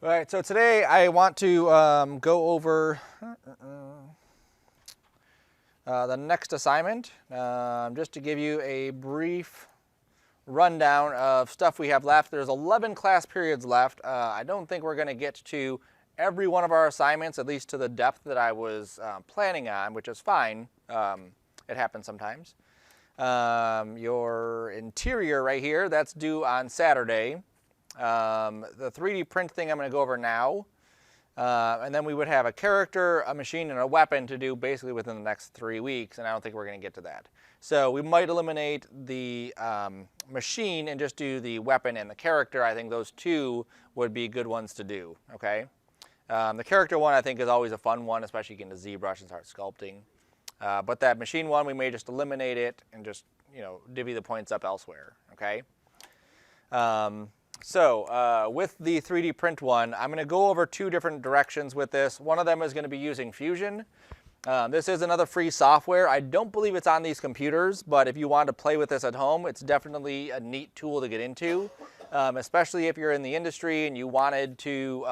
All right, so today I want to go over the next assignment, just to give you a brief rundown of stuff we have left. There's 11 class periods left. I don't think we're going to get to every one of our assignments, at least to the depth that I was planning on, which is fine. It happens sometimes. Your interior right here, that's due on Saturday. The 3D print thing I'm going to go over now. And then we would have a character, a machine, and a weapon to do basically within the next 3 weeks, and I don't think we're going to get to that. So we might eliminate the machine and just do the weapon and the character. I think those two would be good ones to do, okay? The character one I think is always a fun one, especially getting to ZBrush and start sculpting. But that machine one, we may just eliminate it and just, divvy the points up elsewhere, okay? With the 3D print one, I'm going to go over two different directions with this. One of them is going to be using Fusion. This is another free software. I don't believe it's on these computers, but if you want to play with this at home, it's definitely a neat tool to get into, especially if you're in the industry and you wanted to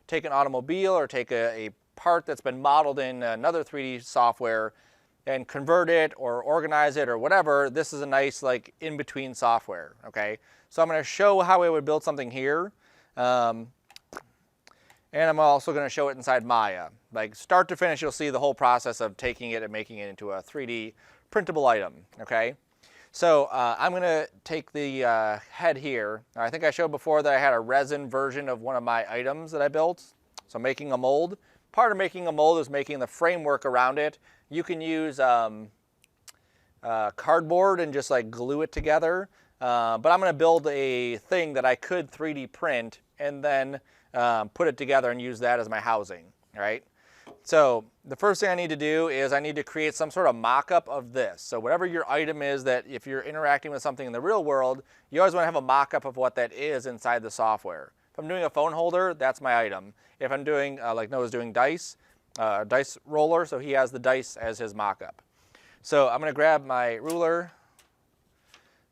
take an automobile or take a part that's been modeled in another 3D software and convert it or organize it or whatever. This is a nice in-between software, okay? So I'm going to show how I would build something here. And I'm also going to show it inside Maya. Start to finish, you'll see the whole process of taking it and making it into a 3D printable item, okay? So I'm going to take the head here. I think I showed before that I had a resin version of one of my items that I built. So making a mold. Part of making a mold is making the framework around it. You can use cardboard and just glue it together. But I'm going to build a thing that I could 3D print and then put it together and use that as my housing, right? So the first thing I need to do is I need to create some sort of mock-up of this. So whatever your item is, that if you're interacting with something in the real world, you always want to have a mock-up of what that is inside the software. If I'm doing a phone holder, that's my item. If I'm doing, like Noah's doing dice roller, so he has the dice as his mock-up. So I'm going to grab my ruler.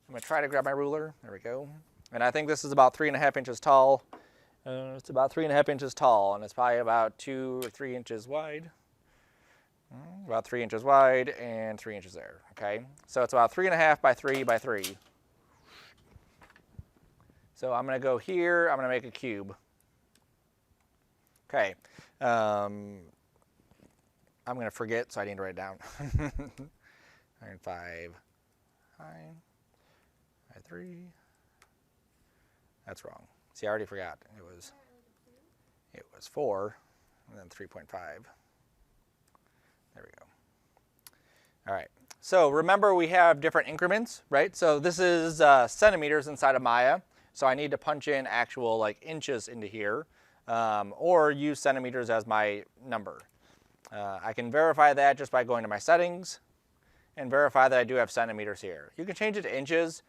I'm going to try to grab my ruler. There we go. And I think this is about 3.5 inches tall. It's about 3.5 inches tall, and it's probably about 2 or 3 inches wide. About 3 inches wide and 3 inches there, okay? So it's about 3.5 by 3 by 3. So I'm going to go here. I'm going to make a cube. Okay. I'm going to forget, so I need to write it down. 5 by 3. That's wrong. See, I already forgot. It was 4, and then 3.5. There we go. All right. So remember, we have different increments, right? So this is centimeters inside of Maya. So I need to punch in actual inches into here, or use centimeters as my number. I can verify that just by going to my settings and verify that I do have centimeters here. You can change it to inches.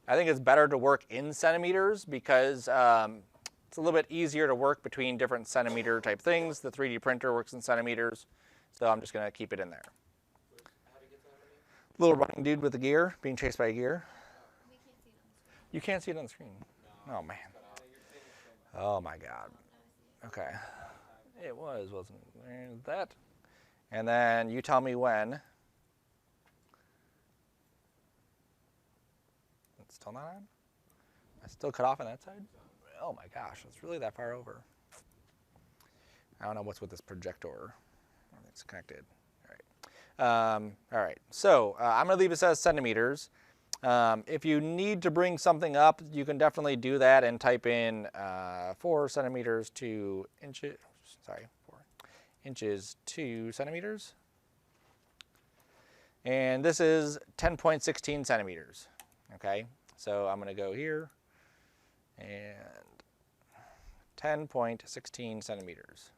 I think it's better to work in centimeters because it's a little bit easier to work between different centimeter type things. The 3D printer works in centimeters, so I'm just going to keep it in there. Little running dude with the gear, being chased by a gear. You can't see it on the screen. Oh, man. Oh, my God. Okay. It wasn't that. And then you tell me when. It's still not on? I still cut off on that side? Oh, my gosh. It's really that far over. I don't know what's with this projector. It's connected. All right. So I'm going to leave it as centimeters. If you need to bring something up, you can definitely do that and type in 4 centimeters to inches. Sorry, 4 inches to centimeters. And this is 10.16 centimeters. Okay, so I'm going to go here and 10.16 centimeters.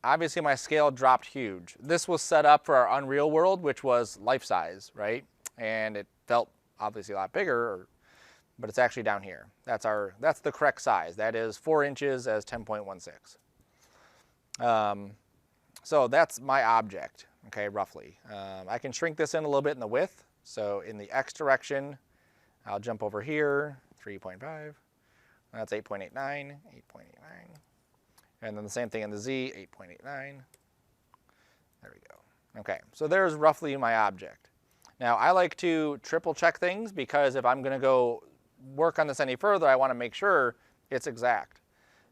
Obviously, my scale dropped huge. This was set up for our Unreal world, which was life size, right? And it felt obviously a lot bigger, but it's actually down here. That's the correct size. That is 4 inches as 10.16. So that's my object, okay, roughly. I can shrink this in a little bit in the width. So in the X direction, I'll jump over here, 3.5, That's 8.89, 8.89. And then the same thing in the Z, 8.89. There we go. Okay, so there's roughly my object. Now, I like to triple check things because if I'm going to go work on this any further, I want to make sure it's exact.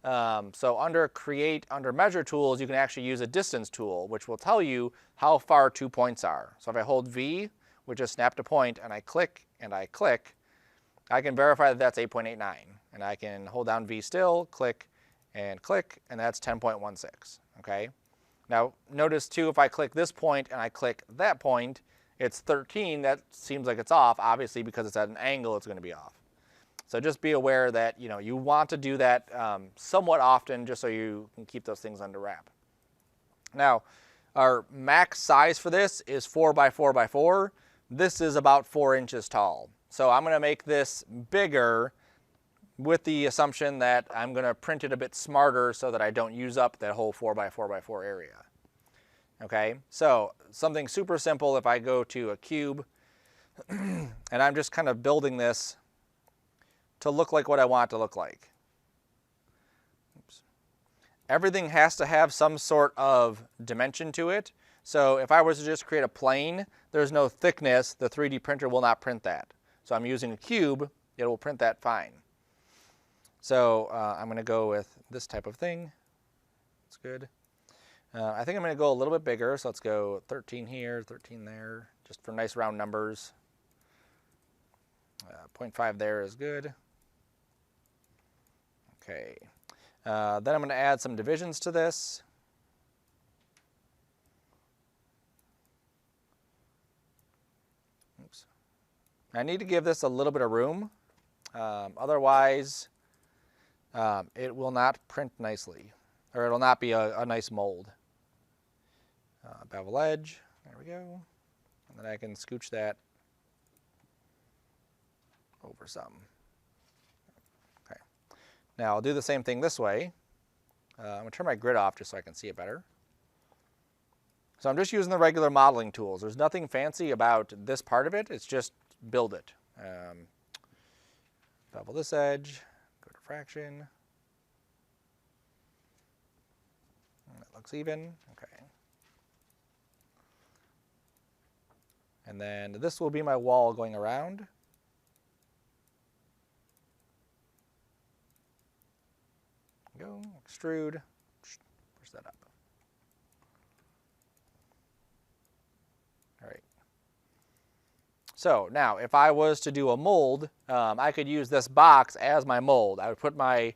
So under Create, under Measure Tools, you can actually use a distance tool, which will tell you how far 2 points are. So if I hold V, which is snap to point, and I click, I can verify that that's 8.89. And I can hold down V still, click, and that's 10.16, okay? Now, notice too, if I click this point and I click that point, it's 13. That seems like it's off. Obviously, because it's at an angle, it's going to be off. So just be aware that you want to do that somewhat often just so you can keep those things under wrap. Now, our max size for this is 4 by 4 by 4. This is about 4 inches tall. So I'm going to make this bigger with the assumption that I'm going to print it a bit smarter so that I don't use up that whole 4 by 4 by 4 area. Okay, so something super simple. If I go to a cube and I'm just kind of building this to look like what I want it to look like. Oops. Everything has to have some sort of dimension to it. So if I was to just create a plane, there's no thickness, the 3D printer will not print that. So I'm using a cube, it will print that fine. So I'm going to go with this type of thing. That's good. I think I'm going to go a little bit bigger, so let's go 13 here, 13 there, just for nice round numbers. 0.5 there is good. Okay. Then I'm going to add some divisions to this. Oops. I need to give this a little bit of room. Otherwise, it will not print nicely, or it will not be a nice mold. Bevel edge, there we go. And then I can scooch that over some. Okay. Now I'll do the same thing this way. I'm going to turn my grid off just so I can see it better. So I'm just using the regular modeling tools. There's nothing fancy about this part of it. It's just build it. Bevel this edge, go to fraction. That looks even. Okay. And then this will be my wall going around. Go, extrude, push that up. All right. So now, if I was to do a mold, I could use this box as my mold. I would put my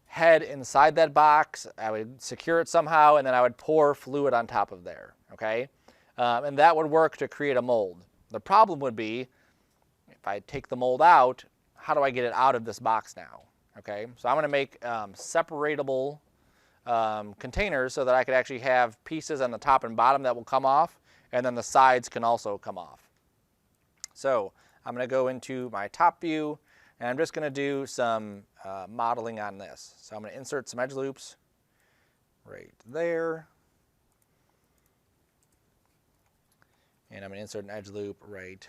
head inside that box, I would secure it somehow, and then I would pour fluid on top of there, okay? And that would work to create a mold. The problem would be, if I take the mold out, how do I get it out of this box now? Okay, so I'm going to make separatable containers so that I could actually have pieces on the top and bottom that will come off, and then the sides can also come off. So I'm going to go into my top view, and I'm just going to do some modeling on this. So I'm going to insert some edge loops right there. And I'm going to insert an edge loop right,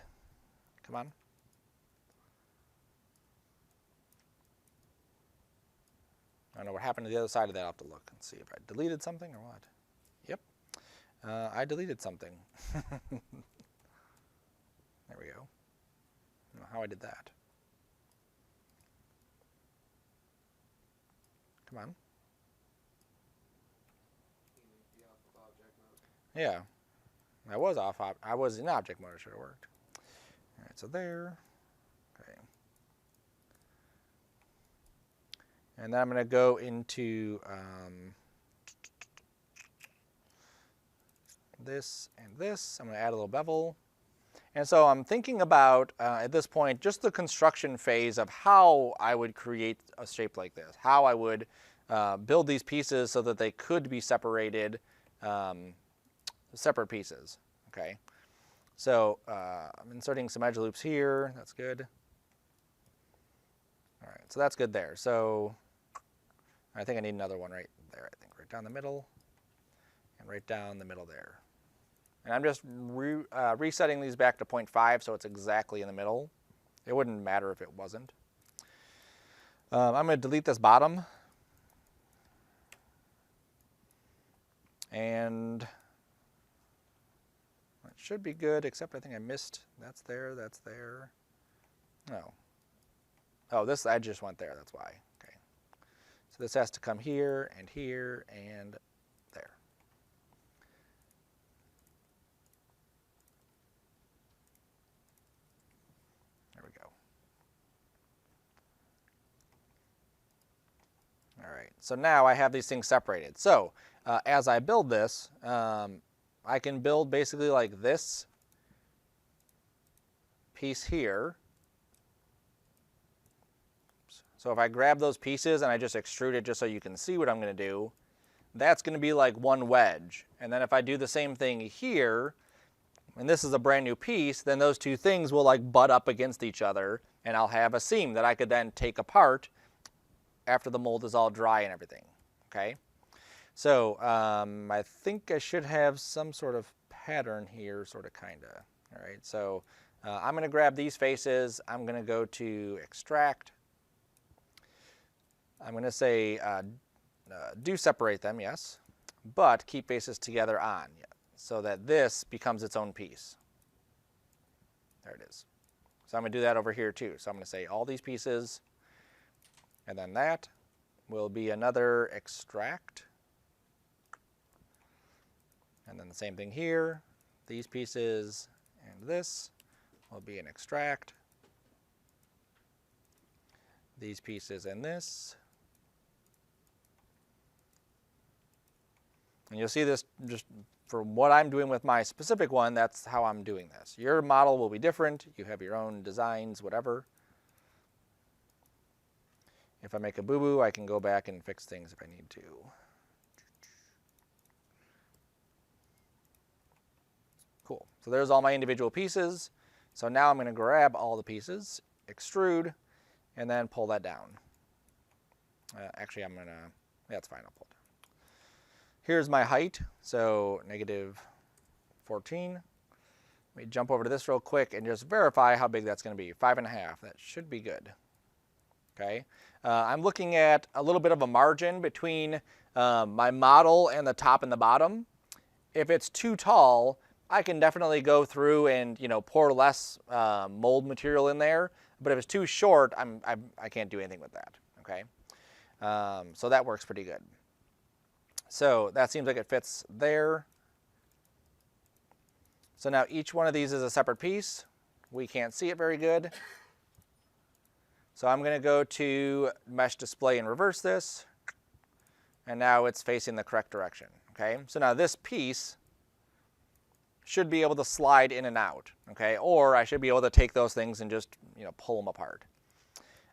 come on. I don't know what happened to the other side of that. I'll have to look and see if I deleted something or what. Yep, I deleted something. There we go. I don't know how I did that. Come on. Yeah, I was off. I was in object mode. It should have worked. All right, so there. Okay. And then I'm going to go into this and this. I'm going to add a little bevel. And so I'm thinking about, at this point, just the construction phase of how I would create a shape like this, how I would build these pieces so that they could be separated, separate pieces. Okay. So I'm inserting some edge loops here. That's good. All right, so that's good there. So I think I need another one right there, I think, right down the middle, and right down the middle there. And I'm just resetting these back to 0.5 so it's exactly in the middle. It wouldn't matter if it wasn't. I'm going to delete this bottom. And it should be good, except I think I missed. That's there, that's there. No. Oh, this, I just went there, that's why. Okay. So this has to come here, and there. There we go. All right, so now I have these things separated. So as I build this, I can build basically like this piece here. So if I grab those pieces and I just extrude it just so you can see what I'm going to do, that's going to be like one wedge. And then if I do the same thing here, and this is a brand new piece, then those two things will like butt up against each other, and I'll have a seam that I could then take apart after the mold is all dry and everything. Okay? So I think I should have some sort of pattern here, sort of, kind of. All right, so I'm going to grab these faces. I'm going to go to extract. I'm going to say do separate them, yes, but keep faces together on, so that this becomes its own piece. There it is. So I'm going to do that over here too. So I'm going to say all these pieces, and then that will be another extract. And then the same thing here. These pieces and this will be an extract. These pieces and this. And you'll see this just from what I'm doing with my specific one, that's how I'm doing this. Your model will be different. You have your own designs, whatever. If I make a boo-boo, I can go back and fix things if I need to. Cool. So there's all my individual pieces. So now I'm going to grab all the pieces, extrude, and then pull that down. Actually, I'm going to, that's fine, I'll pull it down. Here's my height, so -14. Let me jump over to this real quick and just verify how big that's going to be. 5.5, that should be good. Okay. I'm looking at a little bit of a margin between my model and the top and the bottom. If it's too tall, I can definitely go through and pour less mold material in there. But if it's too short, I can't do anything with that. Okay, so that works pretty good. So that seems like it fits there. So now each one of these is a separate piece. We can't see it very good. So I'm going to go to Mesh Display and reverse this. And now it's facing the correct direction. Okay, so now this piece should be able to slide in and out. Okay, or I should be able to take those things and just pull them apart.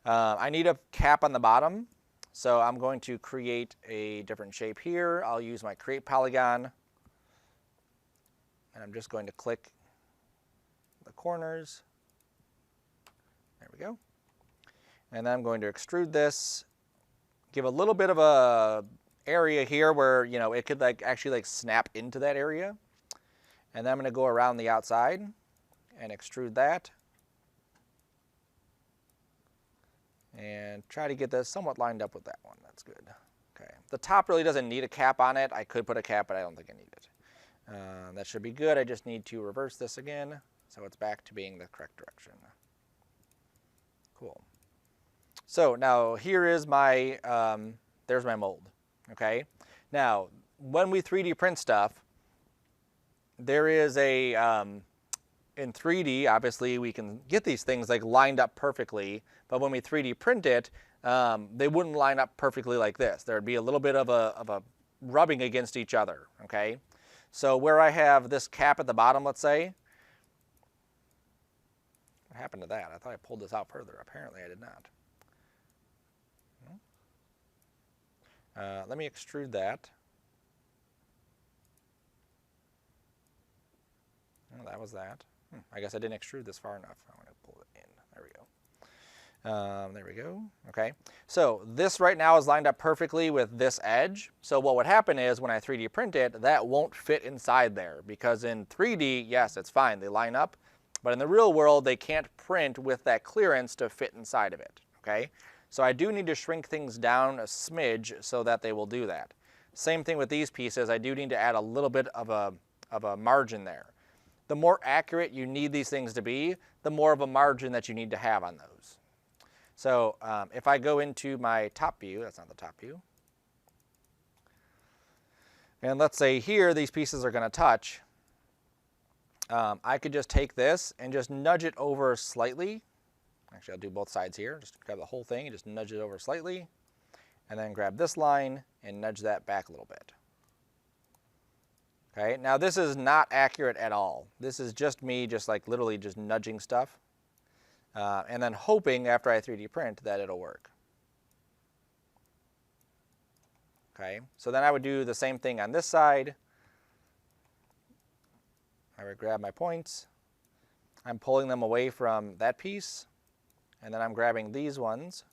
I need a cap on the bottom. So I'm going to create a different shape here. I'll use my create polygon. And I'm just going to click the corners. There we go. And then I'm going to extrude this, give a little bit of a area here where it could actually snap into that area. And then I'm going to go around the outside and extrude that. And try to get this somewhat lined up with that one. That's good. Okay. The top really doesn't need a cap on it. I could put a cap, but I don't think I need it. That should be good. I just need to reverse this again so it's back to being the correct direction. Cool. So now here is my, there's my mold. Okay. Now, when we 3D print stuff, there is a, in 3D, obviously we can get these things lined up perfectly, but when we 3D print it, they wouldn't line up perfectly like this. There'd be a little bit of a rubbing against each other, okay? So where I have this cap at the bottom, let's say, what happened to that? I thought I pulled this out further. Apparently I did not. Let me extrude that. Oh, that was that. I guess I didn't extrude this far enough. I'm going to pull it in. There we go. There we go. Okay. So this right now is lined up perfectly with this edge. So what would happen is when I 3D print it, that won't fit inside there, because in 3D, yes, it's fine. They line up. But in the real world, they can't print with that clearance to fit inside of it. Okay. So I do need to shrink things down a smidge so that they will do that. Same thing with these pieces. I do need to add a little bit of a margin there. The more accurate you need these things to be, the more of a margin that you need to have on those. So if I go into my top view, that's not the top view, and let's say here these pieces are going to touch, I could just take this and just nudge it over slightly. Actually, I'll do both sides here. Just grab the whole thing and just nudge it over slightly, and then grab this line and nudge that back a little bit. Okay, now this is not accurate at all. This is just me just like literally just nudging stuff and then hoping after I 3D print that it'll work. Okay, so then I would do the same thing on this side. I would grab my points. I'm pulling them away from that piece, and then I'm grabbing these ones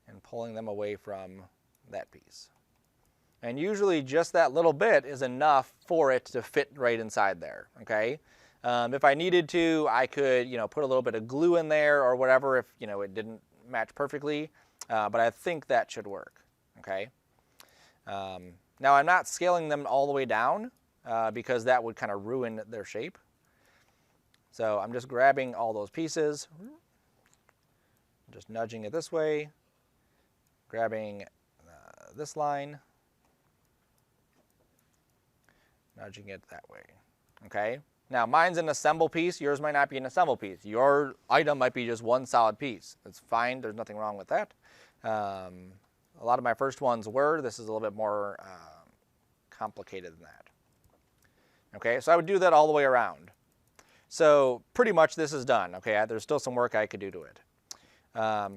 and pulling them away from that piece. And usually just that little bit is enough for it to fit right inside there, okay? If I needed to, I could, put a little bit of glue in there or whatever if, it didn't match perfectly, but I think that should work, okay? Now I'm not scaling them all the way down because that would kind of ruin their shape. So I'm just grabbing all those pieces, just nudging it this way, grabbing this line, nudging it that way, okay? Now mine's an assemble piece, yours might not be an assemble piece. Your item might be just one solid piece. It's fine, there's nothing wrong with that. A lot of my first ones were. This is a little bit more complicated than that. Okay, so I would do that all the way around. So pretty much this is done, okay? There's still some work I could do to it.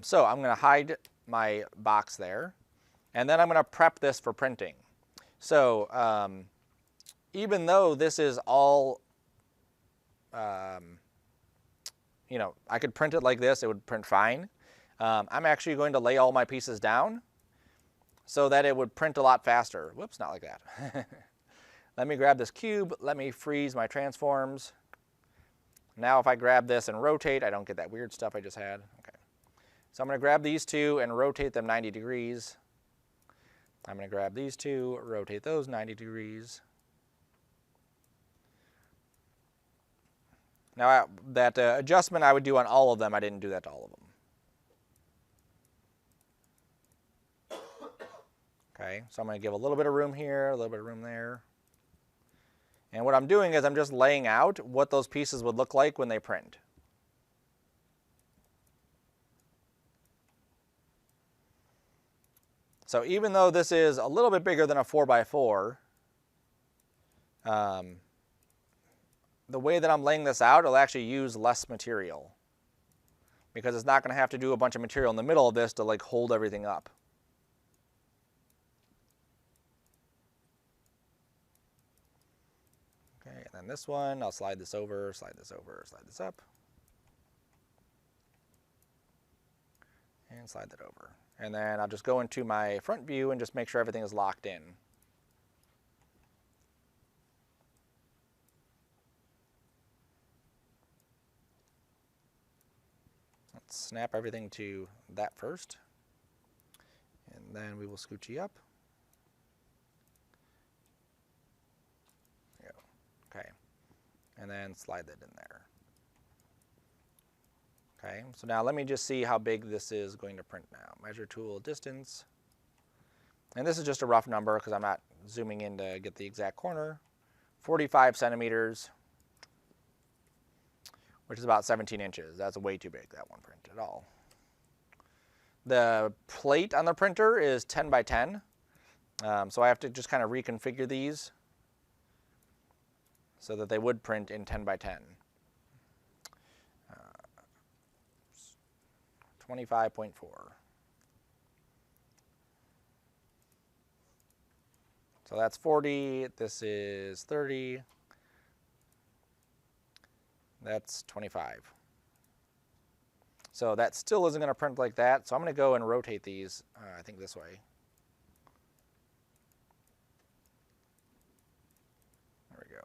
So I'm gonna hide my box there, and then I'm gonna prep this for printing. So even though this is all, I could print it like this, it would print fine. I'm actually going to lay all my pieces down so that it would print a lot faster. Whoops, not like that. Let me grab this cube, let me freeze my transforms. Now if I grab this and rotate, I don't get that weird stuff I just had. Okay. So I'm going to grab these two and rotate them 90 degrees. I'm going to grab these two, rotate those 90 degrees. Now that adjustment I would do on all of them, I didn't do that to all of them. Okay, so I'm going to give a little bit of room here, a little bit of room there. And what I'm doing is I'm just laying out what those pieces would look like when they print. So even though this is a little bit bigger than a 4x4, the way that I'm laying this out, it'll actually use less material because it's not going to have to do a bunch of material in the middle of this to like hold everything up. Okay, and then this one, I'll slide this over, slide this over, slide this up, and slide that over. And then I'll just go into my front view and just make sure everything is locked in. Let's snap everything to that first, and then we will scooch you up. There you go. Okay, and then slide that in there. Okay, so now let me just see how big this is going to print now. Measure tool distance. And this is just a rough number because I'm not zooming in to get the exact corner. 45 centimeters, which is about 17 inches. That's way too big, that one print at all. The plate on the printer is 10 by 10. So I have to just kind of reconfigure these so that they would print in 10 by 10. 25.4. So that's 40, this is 30, that's 25. So that still isn't going to print like that, so I'm going to go and rotate these, I think this way. There we go.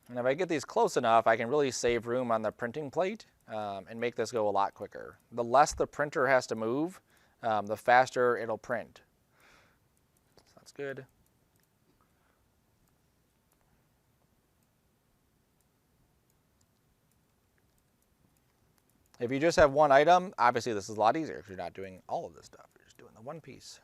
And if I get these close enough, I can really save room on the printing plate and make this go a lot quicker. The less the printer has to move, the faster it'll print. So that's good. If you just have one item, obviously this is a lot easier because you're not doing all of this stuff. You're just doing the one piece.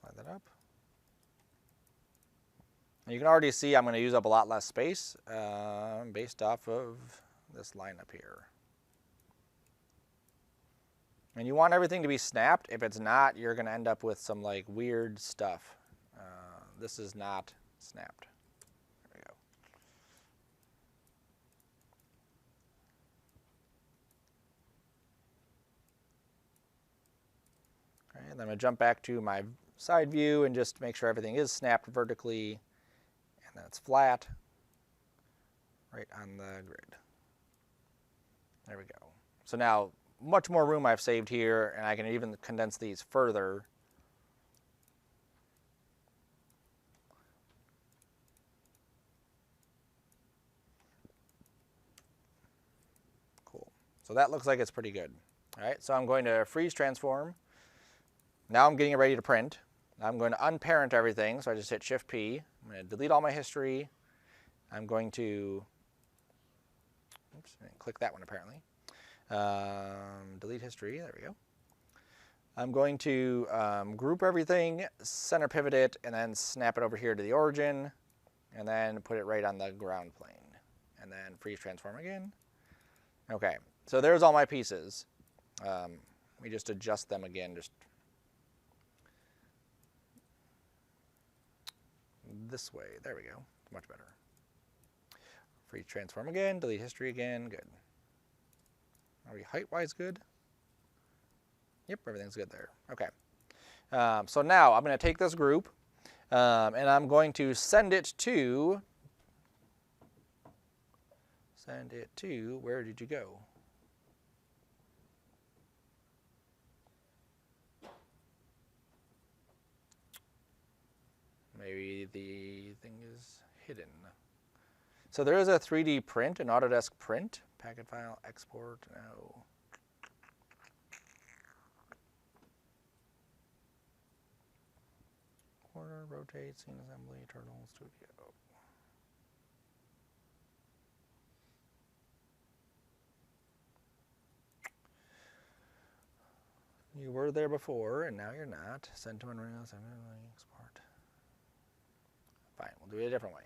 Slide that up. And you can already see I'm going to use up a lot less space based off of this line up here. And you want everything to be snapped. If it's not, you're going to end up with some like weird stuff. This is not snapped. There we go. Okay, and then I'm going to jump back to my side view and just make sure everything is snapped vertically and then it's flat right on the grid. There we go. So now much more room I've saved here, and I can even condense these further. Cool. So that looks like it's pretty good. All right, so I'm going to freeze transform. Now I'm getting it ready to print. I'm going to unparent everything, so I just hit Shift P. I'm going to delete all my history. I'm going to, oops, I didn't click that one apparently. Delete history, there we go. I'm going to group everything, center pivot it, and then snap it over here to the origin, and then put it right on the ground plane. And then freeze transform again. Okay, so there's all my pieces. Let me just adjust them again, just this way. There we go, much better. Freeze transform again, delete history again, good. Are we height-wise good? Yep, everything's good there. Okay. So now I'm going to take this group and I'm going to send it to, where did you go? Maybe the thing is hidden. So there is a 3D print, an Autodesk print. Packet file, export, no. Quarter, rotate, scene assembly, turtle, studio. You were there before, and now you're not. Send to Unreal, export. Fine, we'll do it a different way.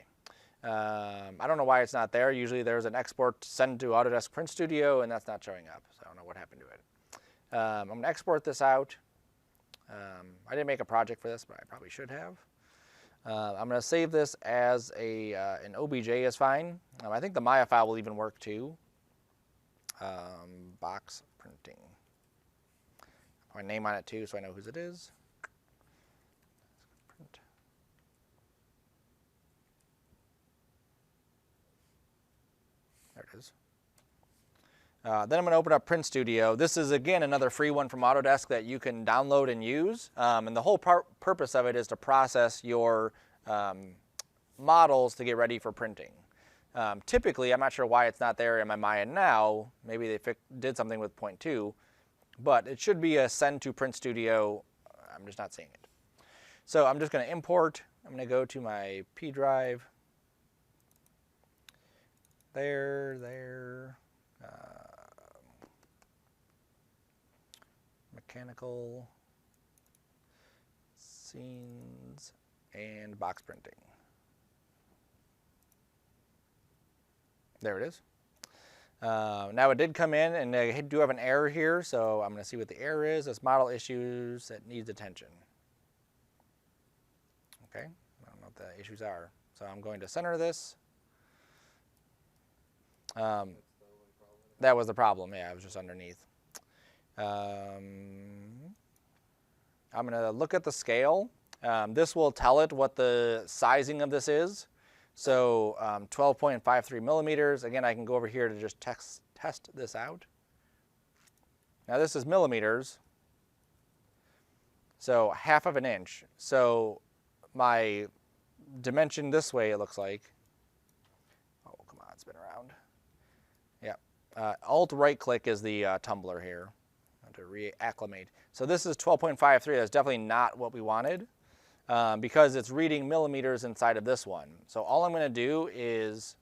I don't know why it's not there. Usually there's an export send to Autodesk Print Studio, and that's not showing up. So I don't know what happened to it. I'm going to export this out. I didn't make a project for this, but I probably should have. I'm going to save this as an OBJ is fine. I think the Maya file will even work too. Box printing. Put my name on it too, so I know whose it is. Print. There it is. Then I'm going to open up Print Studio. This is, again, another free one from Autodesk that you can download and use. And the whole purpose of it is to process your models to get ready for printing. Typically, I'm not sure why it's not there in my Maya now. Maybe they did something with 0.2. But it should be a send to Print Studio. I'm just not seeing it. So I'm just going to import. I'm going to go to my P drive. There. Mechanical, scenes, and box printing. There it is. Now it did come in, and I do have an error here, so I'm going to see what the error is. It's model issues that needs attention. Okay, I don't know what the issues are. So I'm going to center this. That was the problem. Yeah, it was just underneath. I'm going to look at the scale. This will tell it what the sizing of this is. So 12.53 millimeters. Again, I can go over here to just test this out. Now this is millimeters, so half of an inch. So my dimension this way, it looks like. Oh, come on, spin around. Yeah. Alt right click is the tumbler here to reacclimate. So this is 12.53. That's definitely not what we wanted because it's reading millimeters inside of this one. So all I'm going to do is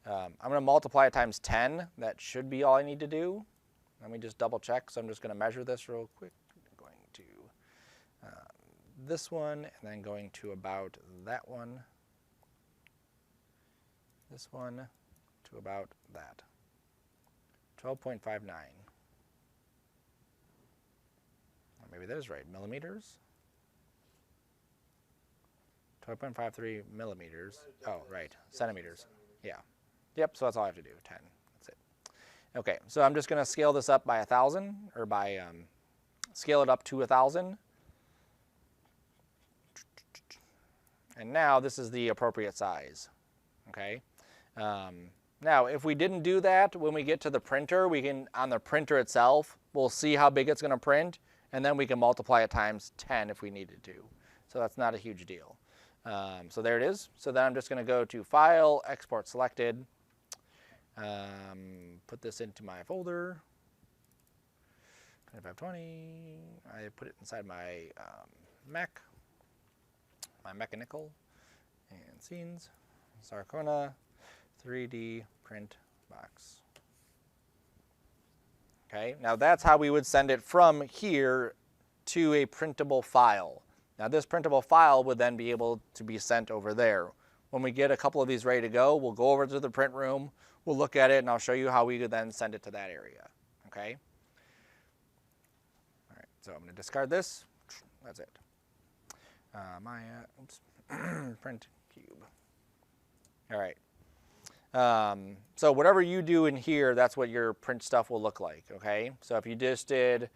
I'm going to multiply it times 10. That should be all I need to do. Let me just double check. So I'm just going to measure this real quick. I'm going to this one, and then going to about that one. This one to about that. 12.59. Maybe that is right. Millimeters. 12.53 millimeters. Oh, right. Centimeters. Yeah. Yep, so that's all I have to do. 10. That's it. Okay, so I'm just going to scale this up by 1,000, or by scale it up to 1,000. And now this is the appropriate size. Okay. Now, if we didn't do that, when we get to the printer, we can, on the printer itself, we'll see how big it's going to print, and then we can multiply it times 10 if we needed to. So that's not a huge deal. So there it is. So then I'm just going to go to File, Export Selected, put this into my folder, 2520. I put it inside my Mac, my mechanical, and scenes, Sarcona 3D print box. Okay, now that's how we would send it from here to a printable file. Now this printable file would then be able to be sent over there. When we get a couple of these ready to go, we'll go over to the print room, we'll look at it, and I'll show you how we could then send it to that area. Okay? All right, so I'm going to discard this. That's it. Print cube. All right. So whatever you do in here, that's what your print stuff will look like, okay? So if you just did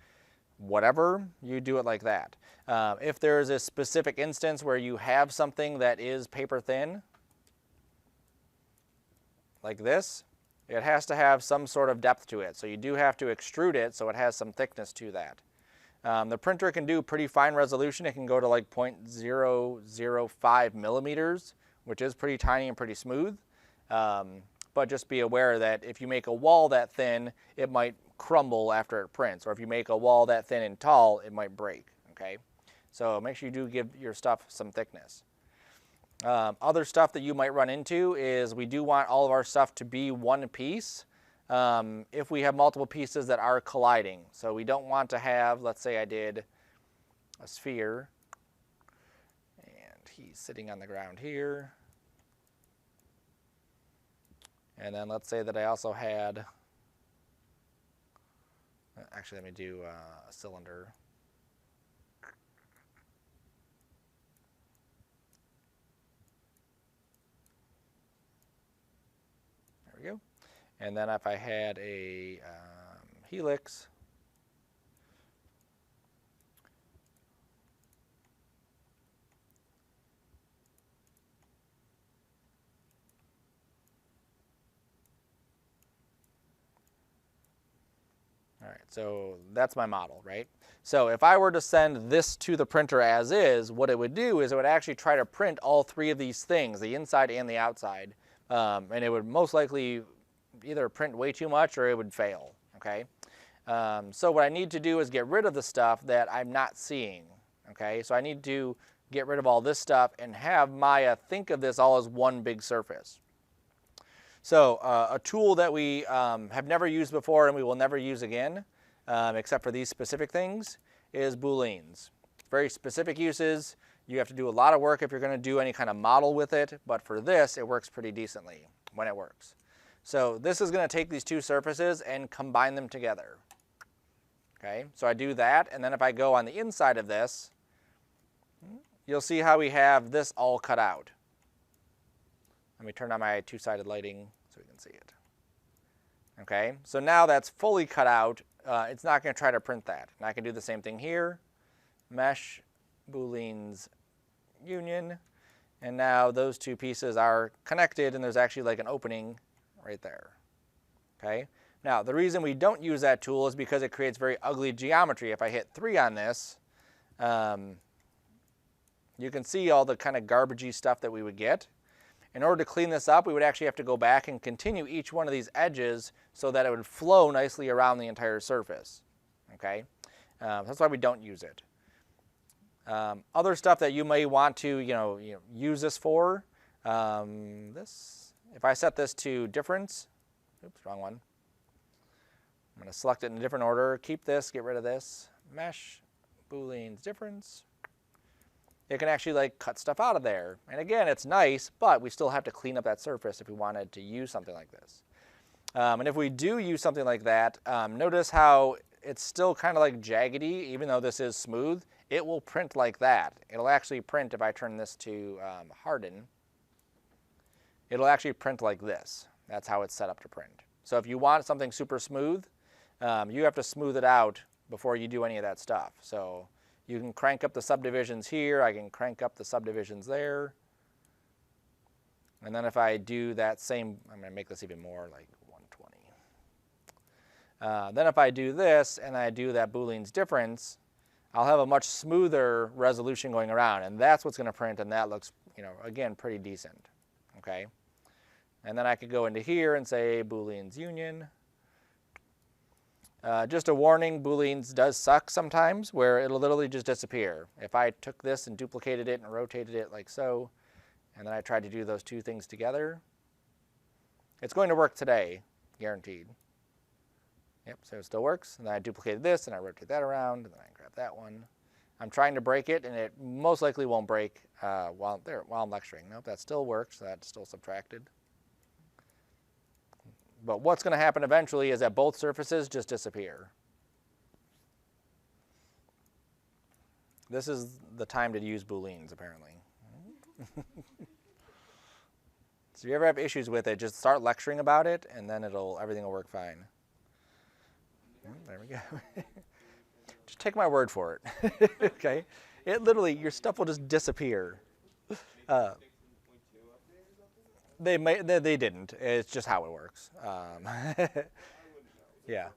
whatever, you do it like that. If there's a specific instance where you have something that is paper thin, like this, it has to have some sort of depth to it. So you do have to extrude it so it has some thickness to that. The printer can do pretty fine resolution. It can go to like 0.005 millimeters, which is pretty tiny and pretty smooth. But just be aware that if you make a wall that thin, it might crumble after it prints. Or if you make a wall that thin and tall, it might break. Okay, so make sure you do give your stuff some thickness. Other stuff that you might run into is we do want all of our stuff to be one piece if we have multiple pieces that are colliding. So we don't want to have, let's say I did a sphere, and he's sitting on the ground here. And then let's say that I also had, actually let me do a cylinder. There we go. And then if I had a helix, all right, so that's my model, right? So if I were to send this to the printer as is, what it would do is it would actually try to print all three of these things, the inside and the outside, and it would most likely either print way too much or it would fail, okay? So what I need to do is get rid of the stuff that I'm not seeing, okay? So I need to get rid of all this stuff and have Maya think of this all as one big surface. So a tool that we have never used before and we will never use again, except for these specific things, is Booleans. Very specific uses. You have to do a lot of work if you're going to do any kind of model with it, but for this, it works pretty decently when it works. So this is going to take these two surfaces and combine them together. Okay, so I do that, and then if I go on the inside of this, you'll see how we have this all cut out. Let me turn on my two-sided lighting so we can see it. Okay, so now that's fully cut out. It's not going to try to print that. And I can do the same thing here. Mesh, Booleans, Union, And now those two pieces are connected, and there's actually like an opening right there. Okay. Now, the reason we don't use that tool is because it creates very ugly geometry. If I hit 3 on this, you can see all the kind of garbagey stuff that we would get. In order to clean this up, we would actually have to go back and continue each one of these edges so that it would flow nicely around the entire surface. Okay, that's why we don't use it. Other stuff that you may want to use this for, if I set this to difference, oops, wrong one. I'm going to select it in a different order, keep this, get rid of this, mesh, Boolean's difference. It can actually like cut stuff out of there. And again, it's nice, but we still have to clean up that surface if we wanted to use something like this. And if we do use something like that, notice how it's still kind of like jaggedy, even though this is smooth. It will print like that. It'll actually print, if I turn this to harden, it'll actually print like this. That's how it's set up to print. So if you want something super smooth, you have to smooth it out before you do any of that stuff. So you can crank up the subdivisions here. I can crank up the subdivisions there. And then if I do that same, I'm going to make this even more, like 120. Then if I do this and I do that Boolean's difference, I'll have a much smoother resolution going around. And that's what's going to print, and that looks, again, pretty decent. Okay. And then I could go into here and say Boolean's union. Just a warning, Booleans does suck sometimes, where it'll literally just disappear. If I took this and duplicated it and rotated it like so, and then I tried to do those two things together, it's going to work today, guaranteed. Yep, so it still works. And then I duplicated this, and I rotate that around, and then I grab that one. I'm trying to break it, and it most likely won't break while I'm lecturing. Nope, that still works. That's still subtracted. But what's going to happen eventually is that both surfaces just disappear. This is the time to use Booleans, apparently. So if you ever have issues with it, just start lecturing about it, and then everything will work fine. There we go. Just take my word for it. Okay? It literally, your stuff will just disappear. They didn't. It's just how it works. Yeah.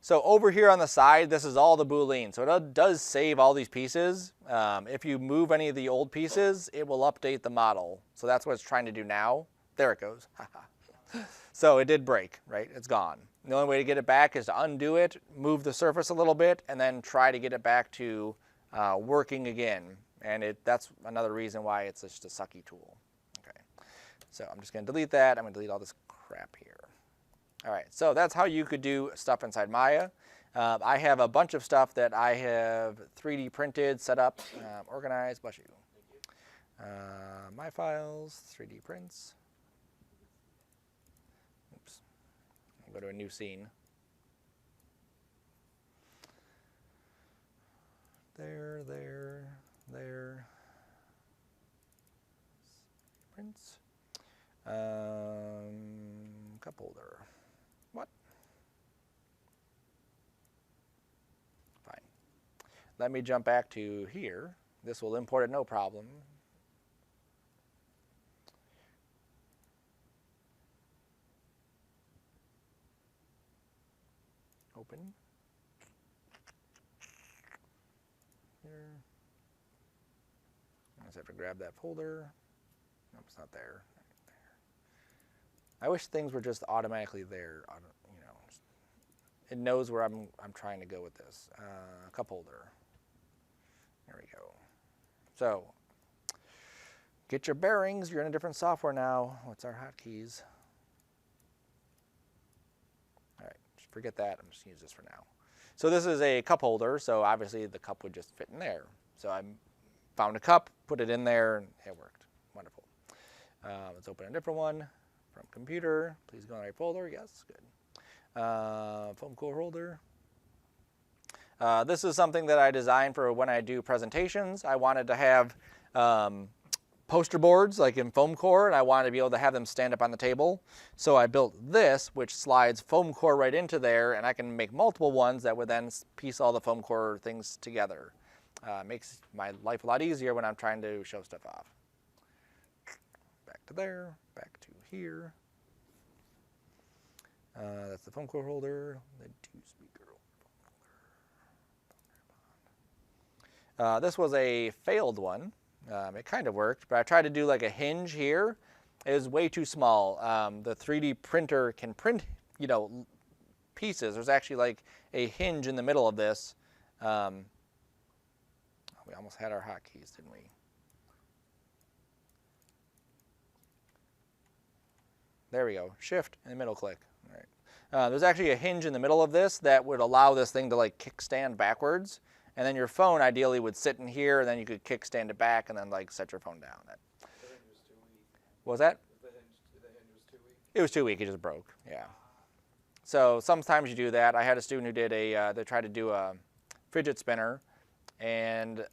So over here on the side, this is all the Boolean. So it does save all these pieces. If you move any of the old pieces, it will update the model. So that's what it's trying to do now. There it goes. So it did break, right? It's gone. The only way to get it back is to undo it, move the surface a little bit, and then try to get it back to working again. And that's another reason why it's just a sucky tool. Okay. So I'm just going to delete that. I'm going to delete all this crap here. All right, so that's how you could do stuff inside Maya. I have a bunch of stuff that I have 3D printed, set up, organized, bless you. My files, 3D prints. Oops, I'll go to a new scene. There. Prints. Cup holder. What? Fine. Let me jump back to here. This will import it no problem. Open. Here. I just have to grab that folder. Nope, it's not there. I wish things were just automatically there. It knows where I'm trying to go with this. Cup holder. There we go. So, get your bearings. You're in a different software now. What's our hotkeys? All right, just forget that. I'm just going to use this for now. So this is a cup holder, so obviously the cup would just fit in there. So I found a cup, put it in there, and it worked. Wonderful. Let's open a different one. From computer, please go in the right folder. Yes, good. Foam core holder. This is something that I designed for when I do presentations. I wanted to have poster boards like in foam core, and I wanted to be able to have them stand up on the table. So I built this, which slides foam core right into there, and I can make multiple ones that would then piece all the foam core things together. Makes my life a lot easier when I'm trying to show stuff off. to there, back to here. That's the phone cord holder, the 2-speaker holder. This was a failed one. It kind of worked, but I tried to do like a hinge here. It was way too small. The 3D printer can print, you know, pieces. There's actually like a hinge in the middle of this. We almost had our hotkeys, didn't we? There we go. Shift and middle click. All right. There's actually a hinge in the middle of this that would allow this thing to like kickstand backwards, and then your phone ideally would sit in here, and then you could kickstand it back, and then like set your phone down. The hinge was too weak. What was that? The hinge was too weak. It was too weak. It just broke. Yeah. So sometimes you do that. I had a student who did they tried to do a fidget spinner, and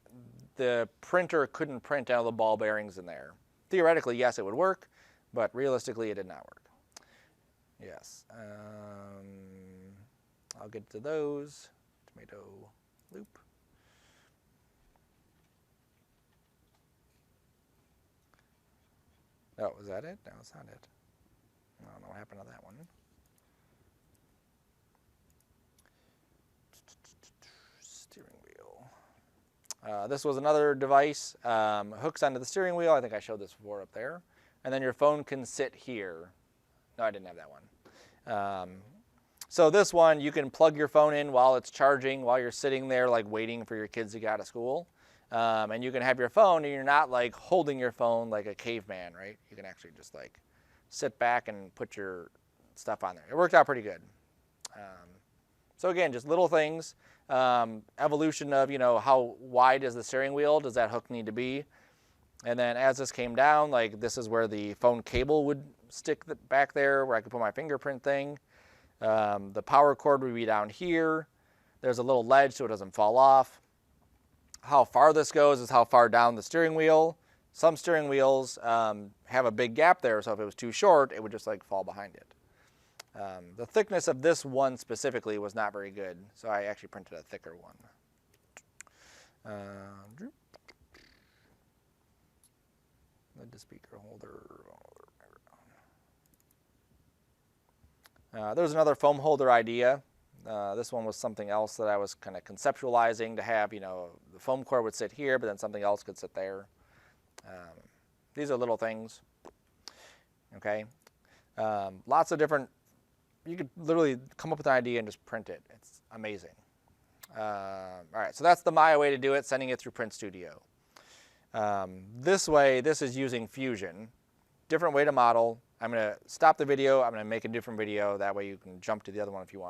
the printer couldn't print out of the ball bearings in there. Theoretically, yes, it would work, but realistically, it did not work. Yes. I'll get to those. Tomato loop. Oh, was that it? No, it's not it. I don't know what happened to that one. Steering wheel. This was another device. Hooks onto the steering wheel. I think I showed this before up there. And then your phone can sit here. No, I didn't have that one. So this one, you can plug your phone in while it's charging, while you're sitting there like waiting for your kids to get out of school. And you can have your phone, and you're not like holding your phone like a caveman, right? You can actually just like sit back and put your stuff on there. It worked out pretty good. So again, just little things. Evolution of, you know, how wide is the steering wheel? Does that hook need to be? And then as this came down, like this is where the phone cable would stick back there, where I could put my fingerprint thing. The power cord would be down here. There's a little ledge so it doesn't fall off. How far this goes is how far down the steering wheel. Some steering wheels have a big gap there, so if it was too short, it would just like fall behind it. The thickness of this one specifically was not very good, so I actually printed a thicker one. The speaker holder. There's another foam holder idea. This one was something else that I was kind of conceptualizing to have, you know, the foam core would sit here, but then something else could sit there. These are little things. Okay. Lots of different, you could literally come up with an idea and just print it. It's amazing. All right, so that's the Maya way to do it, sending it through Print Studio. This way, this is using Fusion. Different way to model. I'm going to stop the video. I'm going to make a different video. That way you can jump to the other one if you want.